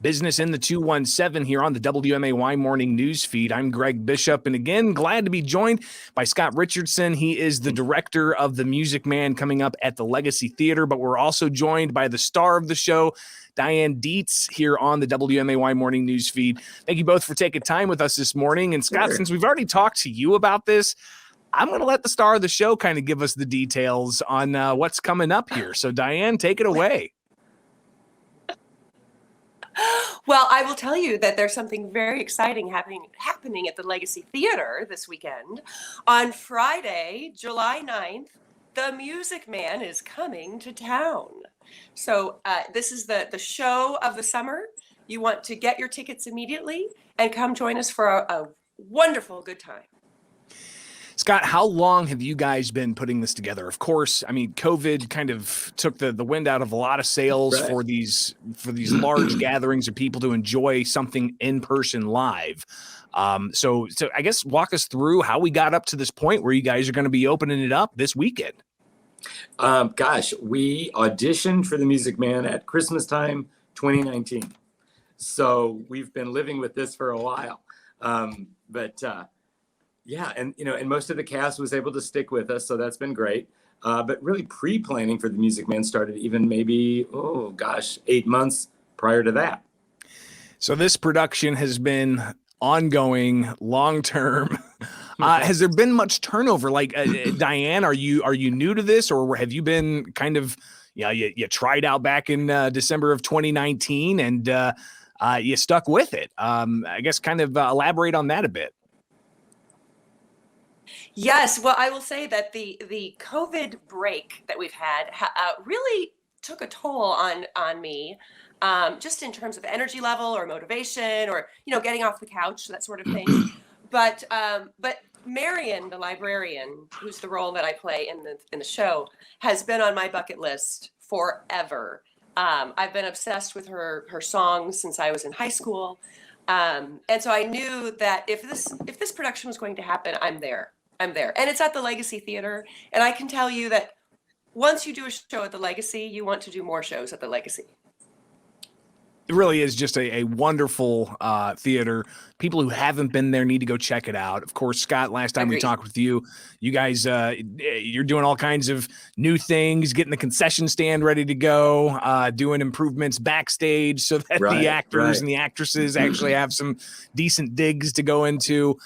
Business in the 217 here on the WMAY Morning News Feed. I'm Greg Bishop, and again, glad to be joined by Scott Richardson. He is the director of The Music Man coming up at the Legacy Theater, but we're also joined by the star of the show, Diane Dietz, here on the WMAY Morning News Feed. Thank you both for taking time with us this morning. And Scott, since we've already talked to you about this, I'm going to let the star of the show kind of give us the details on what's coming up here. So Diane, take it away. Well, I will tell you that there's something very exciting happening at the Legacy Theater this weekend. On Friday, July 9th, The Music Man is coming to town. So this is the show of the summer. You want to get your tickets immediately and come join us for a wonderful good time. Scott, how long have you guys been putting this together? Of course, I mean, COVID kind of took the wind out of a lot of sails for these large gatherings of people to enjoy something in person live. So I guess walk us through how we got up to this point where you guys are going to be opening it up this weekend. Gosh, we auditioned for The Music Man at Christmas time, 2019. So we've been living with this for a while. Yeah, and most of the cast was able to stick with us, so that's been great. But really, pre-planning for The Music Man started even maybe 8 months prior to that. So this production has been ongoing, long term. Has there been much turnover? Like Diane, are you new to this, or have you been kind of you tried out back in December of 2019 and you stuck with it? I guess kind of elaborate on that a bit. Yes, well, I will say that the COVID break that we've had really took a toll on me, just in terms of energy level or motivation or getting off the couch, that sort of thing. But Marion, the librarian, who's the role that I play in the show, has been on my bucket list forever. I've been obsessed with her songs since I was in high school, and so I knew that if this production was going to happen, I'm there. And it's at the Legacy Theater. And I can tell you that once you do a show at the Legacy, you want to do more shows at the Legacy. It really is just a wonderful theater. People who haven't been there need to go check it out. Of course, Scott, last time we talked with you, you guys, you're doing all kinds of new things, getting the concession stand ready to go, doing improvements backstage so that the actors and the actresses actually have some decent digs to go into.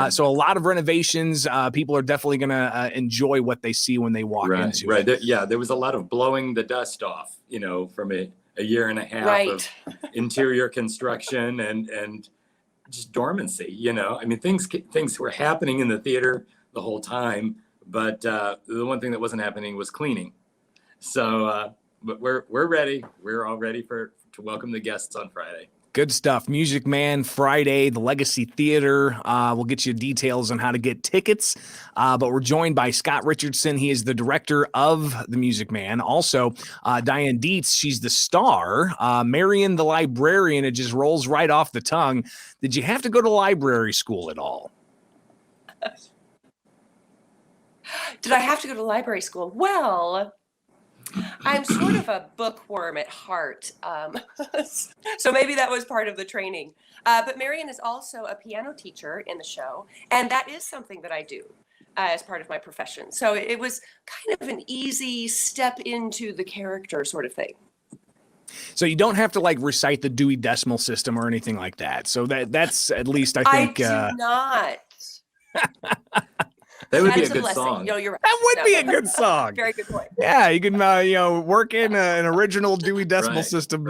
So a lot of renovations. People are definitely going to enjoy what they see when they walk into it. There was a lot of blowing the dust off, from a year and a half of interior construction and just dormancy. I mean, things were happening in the theater the whole time, but the one thing that wasn't happening was cleaning. So, but we're ready. We're all ready to welcome the guests on Friday. Good stuff. Music Man Friday, the Legacy Theater. We'll get you details on how to get tickets. But we're joined by Scott Richardson. He is the director of The Music Man. Also, Diane Dietz, she's the star. Marion, the librarian, it just rolls right off the tongue. Did you have to go to library school at all? Did I have to go to library school? Well, I'm sort of a bookworm at heart, so maybe that was part of the training. But Marion is also a piano teacher in the show, and that is something that I do as part of my profession. So it was kind of an easy step into the character sort of thing. So you don't have to recite the Dewey Decimal System or anything like that. So that's at least I think. I do not. That would be a good song. You're right. That would be a good song. Very good point. Yeah, you can work in an original Dewey Decimal System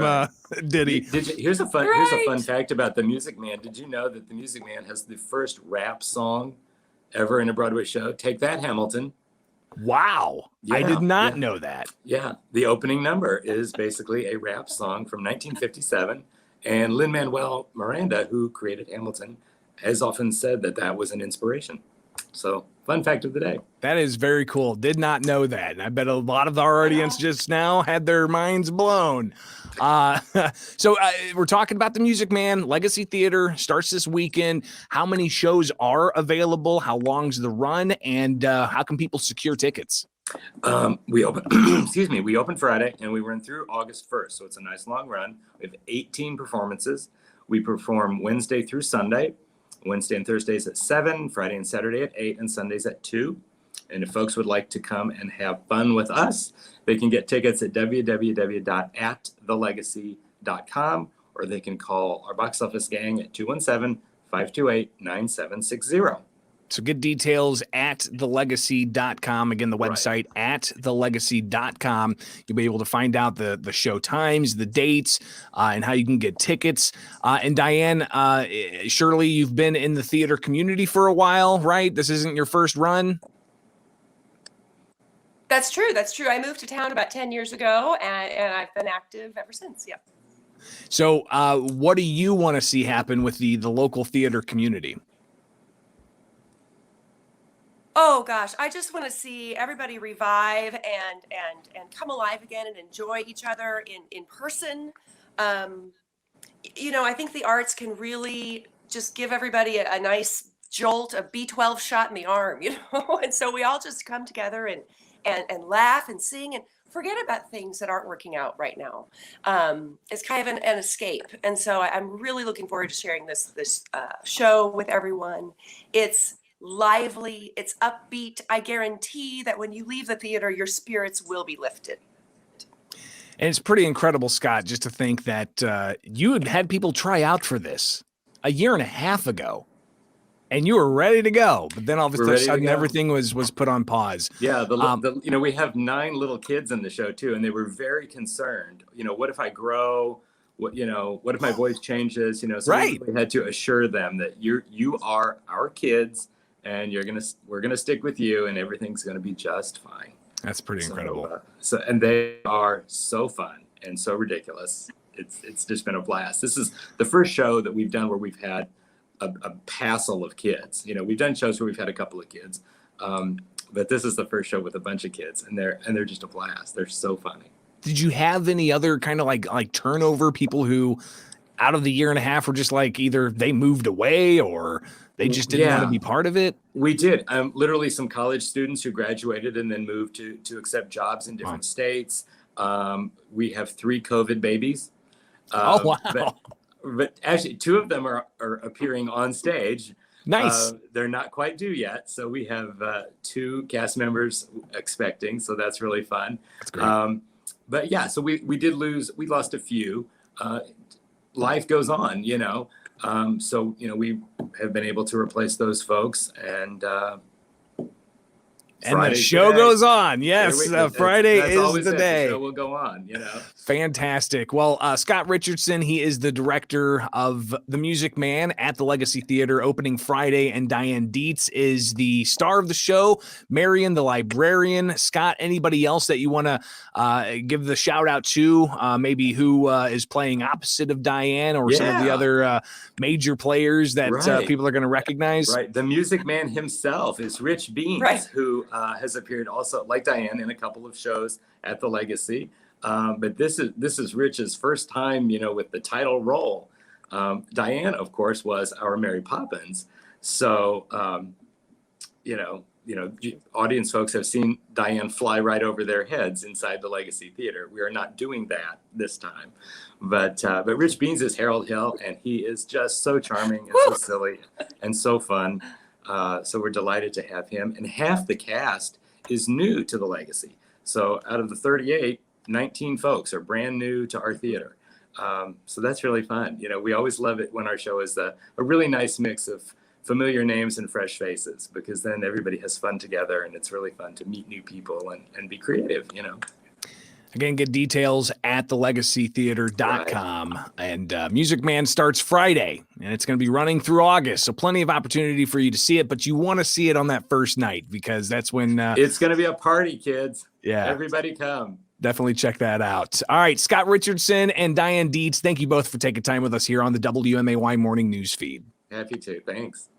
ditty. Here's a fun fact about The Music Man. Did you know that The Music Man has the first rap song ever in a Broadway show? Take that, Hamilton. Wow. I did not know that. Yeah. The opening number is basically a rap song from 1957. And Lin-Manuel Miranda, who created Hamilton, has often said that was an inspiration. So, fun fact of the day. That is very cool. Did not know that. And I bet a lot of our audience just now had their minds blown. So we're talking about The Music Man. Legacy Theater starts this weekend. How many shows are available? How long's the run? And how can people secure tickets? We open, excuse me, we open Friday and we run through August 1st. So it's a nice long run. We have 18 performances. We perform Wednesday through Sunday, Wednesday and Thursdays at 7, Friday and Saturday at 8, and Sundays at 2. And if folks would like to come and have fun with us, they can get tickets at www.atthelegacy.com, or they can call our box office gang at 217-528-9760. So get details at thelegacy.com. Again, the website at thelegacy.com. You'll be able to find out the show times, the dates, and how you can get tickets. And Diane, surely you've been in the theater community for a while, right? This isn't your first run? That's true. That's true. I moved to town about 10 years ago, and I've been active ever since. Yeah. So what do you want to see happen with the local theater community? Oh gosh, I just want to see everybody revive and come alive again and enjoy each other in person. I think the arts can really just give everybody a nice jolt, a B12 shot in the arm, and so we all just come together and laugh and sing and forget about things that aren't working out right now. It's kind of an escape, and so I'm really looking forward to sharing this show with everyone. It's lively, it's upbeat. I guarantee that when you leave the theater, your spirits will be lifted. And it's pretty incredible, Scott, just to think that you had people try out for this a year and a half ago, and you were ready to go. But then all of a sudden, everything was put on pause. Yeah, we have 9 little kids in the show too, and they were very concerned. What if I grow? What if my voice changes? So right. We had to assure them that you are our kids, and we're gonna stick with you, and everything's gonna be just fine. That's pretty incredible. And they are so fun and so ridiculous. It's just been a blast. This is the first show that we've done where we've had a passel of kids. We've done shows where we've had a couple of kids, but this is the first show with a bunch of kids, and they're just a blast. They're so funny. Did you have any other kind of like turnover, people who out of the year and a half were just like either they moved away or they just didn't want to be part of it? We did. Literally some college students who graduated and then moved to accept jobs in different states. We have 3 COVID babies. Oh, wow. But actually 2 of them are appearing on stage. Nice. They're not quite due yet. So we have 2 cast members expecting. So that's really fun. That's great. But yeah, so we lost a few. Life goes on, so we have been able to replace those folks, and the show goes on. Yes, Friday is the day. The show will go on. Fantastic. Well, Scott Richardson, he is the director of The Music Man at the Legacy Theater, opening Friday, and Diane Dietz is the star of the show. Marion, the librarian. Scott, anybody else that you want to give the shout out to? Maybe who is playing opposite of Diane, or some of the other major players that people are going to recognize? Right. The Music Man himself is Rich Beans, who has appeared also, like Diane, in a couple of shows at the Legacy. But this is Rich's first time, with the title role. Diane, of course, was our Mary Poppins. So, audience folks have seen Diane fly right over their heads inside the Legacy Theater. We are not doing that this time. But Rich Beans is Harold Hill, and he is just so charming and so silly and so fun. So we're delighted to have him. And half the cast is new to the Legacy. So out of the 38, 19 folks are brand new to our theater. So that's really fun. We always love it when our show is a really nice mix of familiar names and fresh faces, because then everybody has fun together, and it's really fun to meet new people and be creative, Again, get details at thelegacytheater.com. Right. And Music Man starts Friday, and it's going to be running through August. So plenty of opportunity for you to see it, but you want to see it on that first night, because that's when it's going to be a party, kids. Yeah. Everybody come. Definitely check that out. All right, Scott Richardson and Diane Dietz, thank you both for taking time with us here on the WMAY Morning News Feed. Happy to. Thanks.